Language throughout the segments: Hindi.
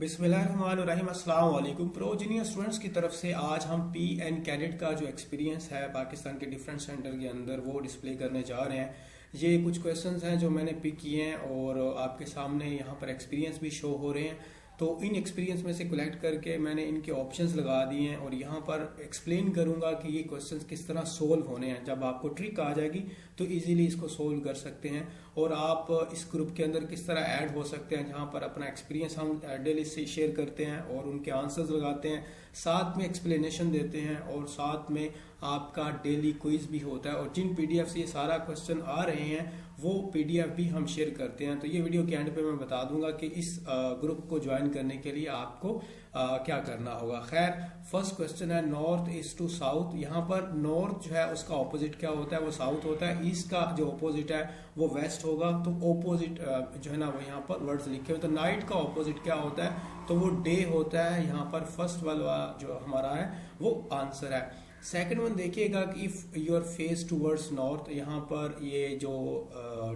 बिस्मिल्लाहिर्रहमानिर्रहीम अस्सलाम वालेकुम। प्रो जूनियर स्टूडेंट्स की तरफ से आज हम पी एन कैडेट का जो एक्सपीरियंस है पाकिस्तान के डिफरेंट सेंटर के अंदर वो डिस्प्ले करने जा रहे हैं। ये कुछ क्वेश्चंस हैं जो मैंने पिक किए हैं और आपके सामने यहाँ पर एक्सपीरियंस भी शो हो रहे हैं। तो इन एक्सपीरियंस में से कलेक्ट करके मैंने इनके ऑप्शंस लगा दिए हैं और यहाँ पर एक्सप्लेन करूंगा कि ये क्वेश्चंस किस तरह सोल्व होने हैं। जब आपको ट्रिक आ जाएगी तो इजीली इसको सोल्व कर सकते हैं और आप इस ग्रुप के अंदर किस तरह ऐड हो सकते हैं, जहाँ पर अपना एक्सपीरियंस हम डेली से शेयर करते हैं और उनके आंसर्स लगाते हैं, साथ में एक्सप्लेनेशन देते हैं और साथ में आपका डेली क्विज भी होता है। और जिन पीडीएफ से ये सारा क्वेश्चन आ रहे हैं वो पीडीएफ भी हम शेयर करते हैं। तो ये वीडियो के एंड पे मैं बता दूंगा कि इस ग्रुप को ज्वाइन करने के लिए आपको क्या करना होगा। खैर, फर्स्ट क्वेश्चन है नॉर्थ ईस्ट टू साउथ। यहाँ पर नॉर्थ जो है उसका ऑपोजिट क्या होता है, वो साउथ होता है। ईस्ट का जो ऑपोजिट है वो वेस्ट होगा। तो ऑपोजिट जो है ना वो यहाँ पर वर्ड्स लिखे हुए। तो नाइट का ऑपोजिट क्या होता है, तो वो डे होता है। यहाँ पर फर्स्ट वाला जो हमारा है वो आंसर है। सेकंड वन देखिएगा कि if your face towards north, यहाँ पर ये जो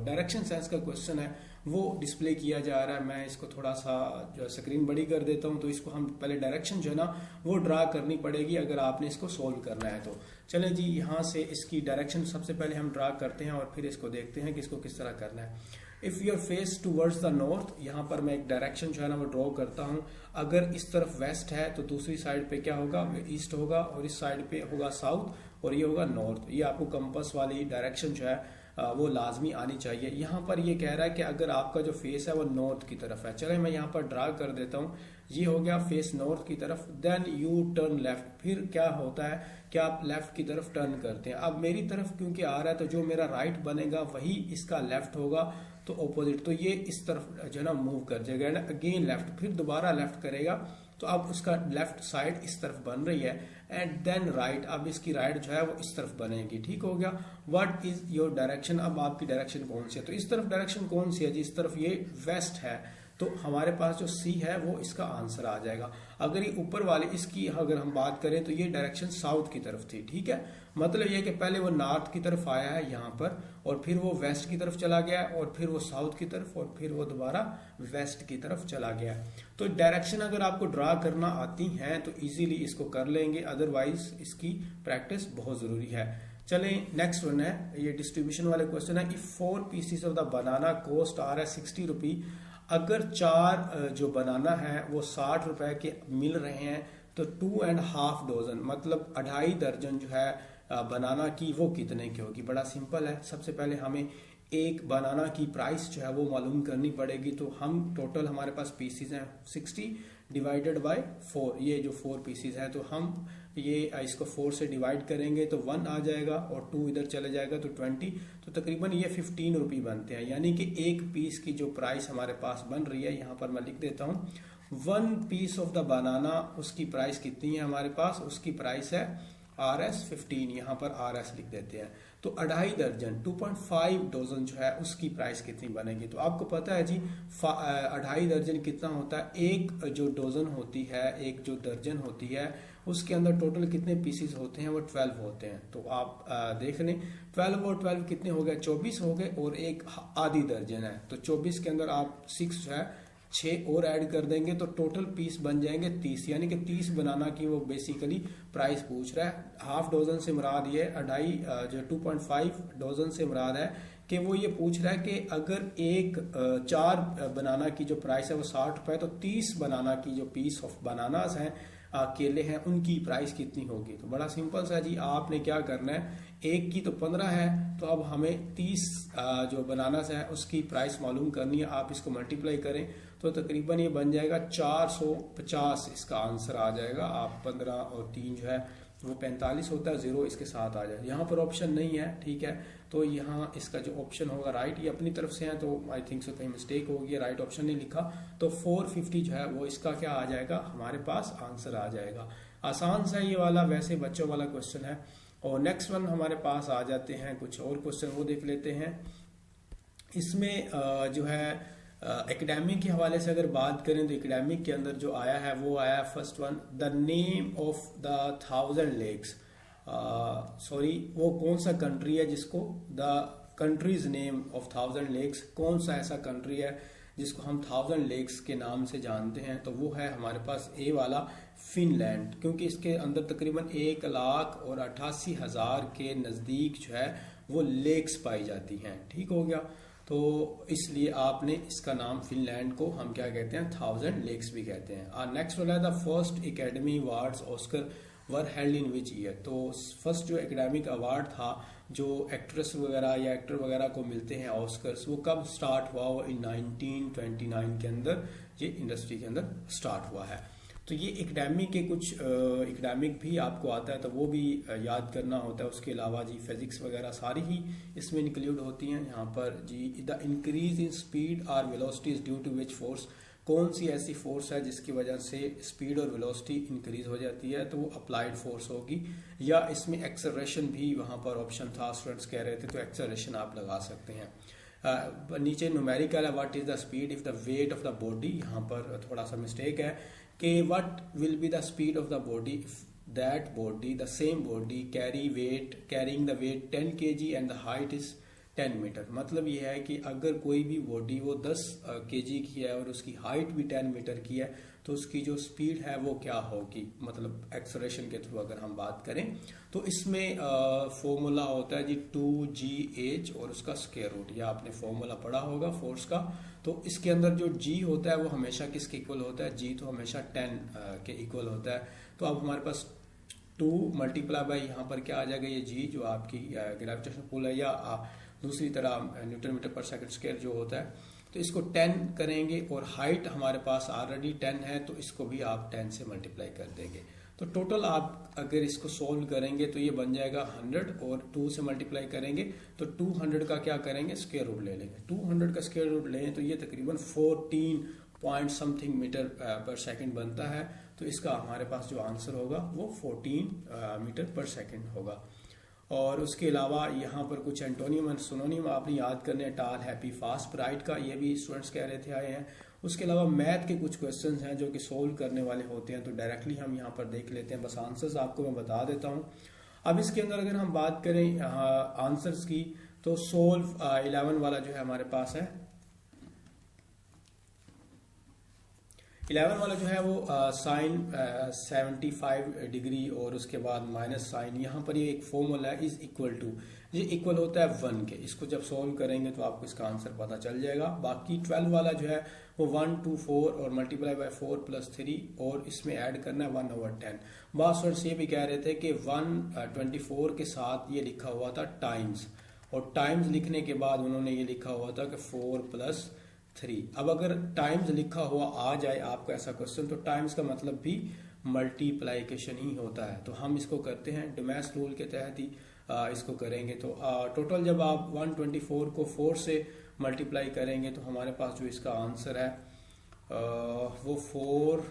डायरेक्शन सेंस का क्वेश्चन है वो डिस्प्ले किया जा रहा है। मैं इसको थोड़ा सा जो स्क्रीन बड़ी कर देता हूँ। तो इसको हम पहले डायरेक्शन जो है ना वो ड्रा करनी पड़ेगी अगर आपने इसको सोल्व करना है। तो चलें जी, यहाँ से इसकी डायरेक्शन सबसे पहले हम ड्रा करते हैं और फिर इसको देखते हैं कि इसको किस तरह करना है। If your face towards the north, यहाँ पर मैं एक डायरेक्शन जो है ना वो ड्रॉ करता हूँ। अगर इस तरफ वेस्ट है तो दूसरी साइड पे क्या होगा, ईस्ट होगा, और इस साइड पे होगा साउथ और ये होगा नॉर्थ। ये आपको कंपास वाली डायरेक्शन जो है वो लाजमी आनी चाहिए। यहाँ पर ये कह रहा है कि अगर आपका जो फेस है वो नॉर्थ की तरफ है। चले मैं यहाँ पर ड्रा कर देता हूँ। ये हो गया फेस नॉर्थ की तरफ। Then you turn left. फिर क्या होता है कि आप लेफ्ट की तरफ टर्न करते हैं। अब मेरी तरफ क्योंकि आ रहा है तो जो मेरा राइट बनेगा वही इसका लेफ्ट होगा, तो ऑपोजिट। तो ये इस तरफ जो है ना मूव कर जाएगा ना, अगेन लेफ्ट, फिर दोबारा लेफ्ट करेगा। तो अब उसका लेफ्ट साइड इस तरफ बन रही है एंड देन राइट। अब इसकी राइट जो है वो इस तरफ बनेगी। ठीक हो गया। व्हाट इज योर डायरेक्शन, अब आपकी डायरेक्शन कौन सी है। तो इस तरफ डायरेक्शन कौन सी है जी, इस तरफ ये वेस्ट है। तो हमारे पास जो सी है वो इसका आंसर आ जाएगा। अगर ये ऊपर वाले इसकी अगर हम बात करें तो ये डायरेक्शन साउथ की तरफ थी। ठीक है, मतलब ये कि पहले वो नॉर्थ की तरफ आया है यहाँ पर और फिर वो वेस्ट की तरफ चला गया और फिर वो साउथ की तरफ और फिर वो दोबारा वेस्ट की तरफ चला गया। तो डायरेक्शन अगर आपको ड्रा करना आती है तो इजीली इसको कर लेंगे, अदरवाइज इसकी प्रैक्टिस बहुत जरूरी है। चलें नेक्स्ट वन है, ये डिस्ट्रीब्यूशन वाले क्वेश्चन है। If 4 pieces of the banana cost are 60 rupee, अगर 4 जो बनाना है वो 60 रुपए के मिल रहे हैं तो 2.5 डजन मतलब 2.5 दर्जन जो है बनाना की वो कितने की होगी। बड़ा सिंपल है। सबसे पहले हमें एक बनाना की प्राइस जो है वो मालूम करनी पड़ेगी। तो हम टोटल हमारे पास पीसीज हैं 60 डिवाइडेड बाय 4, ये जो 4 पीसीज है तो हम ये इसको 4 से डिवाइड करेंगे तो 1 आ जाएगा और 2 इधर चले जाएगा तो 20। तो तकरीबन ये 15 रुपये बनते हैं। यानी कि एक पीस की जो प्राइस हमारे पास बन रही है, यहाँ पर मैं लिख देता हूँ 1 पीस ऑफ द बनाना, उसकी प्राइस कितनी है हमारे पास, उसकी प्राइस है RS 15। यहाँ पर RS लिख देते हैं। तो 2.5 दर्जन 2.5 डजन जो है उसकी प्राइस कितनी बनेगी। तो आपको पता है जी 2.5 दर्जन कितना होता है, एक जो डजन होती है, एक जो दर्जन होती है उसके अंदर टोटल कितने पीसेस होते हैं, वो 12 होते हैं। तो आप देख लें 12 और 12 कितने हो गए, 24 हो गए और एक आधी दर्जन है। तो 24 के अंदर आप 6 जो है 6 और ऐड कर देंगे तो टोटल पीस बन जाएंगे 30। यानी कि 30 बनाना की वो बेसिकली प्राइस पूछ रहा है। हाफ डजन से मुराद ये 2.5 जो 2.5 डजन से मुराद है कि वो ये पूछ रहा है कि अगर एक 4 बनाना की जो प्राइस है वो 60 रुपए, तो 30 बनाना की जो पीस ऑफ बनानास हैं केले हैं उनकी प्राइस कितनी होगी। तो बड़ा सिंपल सा जी, आपने क्या करना है, एक की तो 15 है तो अब हमें 30 जो बनानास है उसकी प्राइस मालूम करनी है। आप इसको मल्टीप्लाई करें तो तकरीबन ये बन जाएगा 450, इसका आंसर आ जाएगा। आप 15 और 3 जो है वो 45 होता है, 0 इसके साथ आ जाए। यहाँ पर ऑप्शन नहीं है, ठीक है। तो यहाँ इसका जो ऑप्शन होगा राइट, ये अपनी तरफ से है तो आई थिंक सो कहीं मिस्टेक होगी, राइट ऑप्शन नहीं लिखा। तो 450 जो है वो इसका क्या आ जाएगा, हमारे पास आंसर आ जाएगा। आसान सा ये वाला वैसे बच्चों वाला क्वेश्चन है। और नेक्स्ट वन हमारे पास आ जाते हैं कुछ और क्वेश्चन, वो देख लेते हैं। इसमें जो है एकेडमिक के हवाले से अगर बात करें तो एकेडमिक के अंदर जो आया है वो आया first one, the name of the 1000 lakes. Sorry, वो कौन सा कंट्री है जिसको the countries name of 1000 lakes, कौन सा ऐसा कंट्री है जिसको हम 1000 लेक्स के नाम से जानते हैं, तो वो है हमारे पास ए वाला फिनलैंड, क्योंकि इसके अंदर तकरीबन 1,88,000 के नज़दीक जो है वो लेक्स पाई जाती हैं। ठीक हो गया, तो इसलिए आपने इसका नाम फिनलैंड को हम क्या कहते हैं, 1000 लेक्स भी कहते हैं। नेक्स्ट वाला है the first academy awards Oscar were held in which year. तो फर्स्ट जो एकेडमिक अवार्ड था जो एक्ट्रेस वगैरह या एक्टर वगैरह को मिलते हैं ऑस्कर्स, वो कब स्टार्ट हुआ? वो इन 1929 के अंदर ये इंडस्ट्री के अंदर स्टार्ट हुआ है। तो ये एकेडमिक के कुछ एकेडमिक भी आपको आता है तो वो भी याद करना होता है। उसके अलावा जी फिजिक्स वगैरह सारी ही इसमें इंक्लूड होती हैं। यहाँ पर जी the increase in speed or velocity is due to which force, कौन सी ऐसी फोर्स है जिसकी वजह से स्पीड और वेलोसिटी इंक्रीज हो जाती है, तो वो अप्लाइड फोर्स होगी। या इसमें एक्सेलरेशन भी वहाँ पर ऑप्शन था, स्टूडेंट्स कह रहे थे, तो एक्सेलरेशन आप लगा सकते हैं। नीचे न्यूमेरिकल है what is the speed if the weight of the body, यहाँ पर थोड़ा सा मिस्टेक है कि what will be the speed of the body if that body the same body carrying the weight 10 kg and the height is 10 metre. मतलब यह है कि अगर कोई भी बॉडी वो 10 kg की है और उसकी हाइट भी 10 मीटर की है, तो उसकी जो स्पीड है वो क्या होगी, मतलब एक्सेलरेशन के थ्रू अगर हम बात करें तो इसमें फॉर्मूला होता है जी 2gh और उसका स्क्वायर रूट। या आपने फॉर्मूला पढ़ा होगा फोर्स का, तो इसके अंदर जो g होता है वो हमेशा किसके इक्वल होता है? g तो हमेशा 10 के इक्वल होता है। तो अब हमारे पास 2 मल्टीप्लाई बाई यहाँ पर क्या आ जाएगा, ये g जो आपकी ग्रेविटेशनल पुल है, या दूसरी तरह न्यूटन मीटर पर सेकंड स्क्वायर जो होता है, तो इसको 10 करेंगे और हाइट हमारे पास ऑलरेडी 10 है, तो इसको भी आप 10 से मल्टीप्लाई कर देंगे। तो टोटल आप अगर इसको सोल्व करेंगे तो ये बन जाएगा 100 और 2 से मल्टीप्लाई करेंगे तो 200 का क्या करेंगे, स्क्वायर रूट ले लेंगे। 200 का स्क्वायर रूट लें तो ये तकरीबन 14 पॉइंट समथिंग मीटर पर सेकंड बनता है। तो इसका हमारे पास जो आंसर होगा वो 14 मीटर पर सेकंड होगा। और उसके अलावा यहाँ पर कुछ एंटोनियम एंड सिनोनियम आपने याद करने हैं, टाल, हैप्पी, फास्ट, ब्राइट का, ये भी स्टूडेंट्स कह रहे थे आए हैं। उसके अलावा मैथ के कुछ क्वेश्चंस हैं जो कि सोल्व करने वाले होते हैं, तो डायरेक्टली हम यहाँ पर देख लेते हैं। बस आंसर्स आपको मैं बता देता हूँ। अब इसके अंदर अगर हम बात करें आंसर्स की, तो सोल्व 11 वाला जो है हमारे पास है, 11 वाला जो है वो साइन 75 डिग्री और उसके बाद माइनस साइन, यहाँ पर ये एक फॉर्मूला है इज इक्वल टू, ये इक्वल होता है 1 के। इसको जब सॉल्व करेंगे तो आपको इसका आंसर पता चल जाएगा। बाकी 12 वाला जो है वो 1 2 4 और मल्टीप्लाई बाय 4 + 3 और इसमें ऐड करना है 1/10। बहुत स्टूडेंट्स ये भी कह रहे थे कि 124 के साथ ये लिखा हुआ था टाइम्स, और टाइम्स लिखने के बाद उन्होंने ये लिखा हुआ था कि 4 + 3। अब अगर टाइम्स लिखा हुआ आ जाए आपको ऐसा क्वेश्चन, तो टाइम्स का मतलब भी मल्टीप्लाइकेशन ही होता है। तो हम इसको करते हैं डिमैस रूल के तहत ही इसको करेंगे। तो टोटल जब आप 124 को 4 से मल्टीप्लाई करेंगे तो हमारे पास जो इसका आंसर है वो 4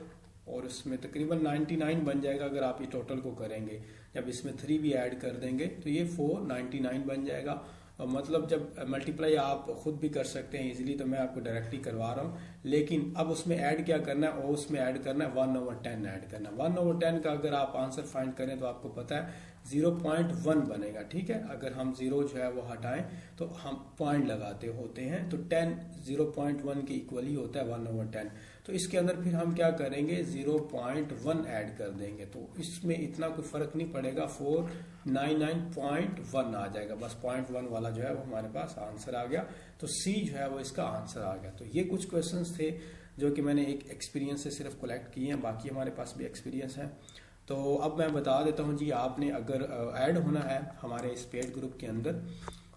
और इसमें तकरीबन 99 बन जाएगा अगर आप ये टोटल को करेंगे। जब इसमें 3 भी ऐड कर देंगे तो ये 499 बन जाएगा। मतलब जब मल्टीप्लाई आप खुद भी कर सकते हैं इजीली, तो मैं आपको डायरेक्टली करवा रहा हूँ। लेकिन अब उसमें ऐड क्या करना है, और उसमें ऐड करना है 1/10 ऐड करना है। 1/10 का अगर आप आंसर फाइंड करें तो आपको पता है 0.1 बनेगा। ठीक है, अगर हम 0 जो है वो हटाएं तो हम पॉइंट लगाते होते हैं, तो 10 0.1 के इक्वल ही होता है 1/10। तो इसके अंदर फिर हम क्या करेंगे, 0.1 ऐड कर देंगे, तो इसमें इतना कोई फर्क नहीं पड़ेगा, 499.1 आ जाएगा। बस 0.1 वाला जो है वो हमारे पास आंसर आ गया। तो सी जो है वो इसका आंसर आ गया। तो ये कुछ क्वेश्चंस थे जो कि मैंने एक एक्सपीरियंस से सिर्फ कलेक्ट किए हैं, बाकी हमारे पास भी एक्सपीरियंस है। तो अब मैं बता देता हूँ जी, आपने अगर ऐड होना है हमारे इस पेड ग्रुप के अंदर,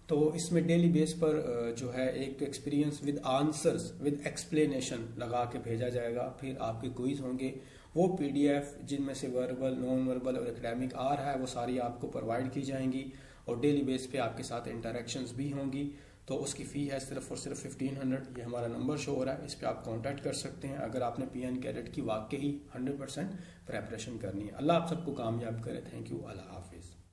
तो इसमें डेली बेस पर जो है एक experience with answers with explanation लगा के भेजा जाएगा। फिर आपके क्विज होंगे, वो पीडीएफ जिनमें से वर्बल, नॉन वर्बल और एकेडमिक आ रहा है वो सारी आपको प्रोवाइड की जाएंगी, और डेली बेस पे आपके साथ इंटरेक्शंस भी होंगी। तो उसकी फ़ी है सिर्फ और सिर्फ 1500। ये हमारा नंबर शो हो रहा है, इस पर आप कांटेक्ट कर सकते हैं अगर आपने पीएन कैडेट की वाकई 100% प्रेपरेशन करनी है। अल्लाह आप सबको कामयाब करे। थैंक यू, अल्लाह हाफिज़।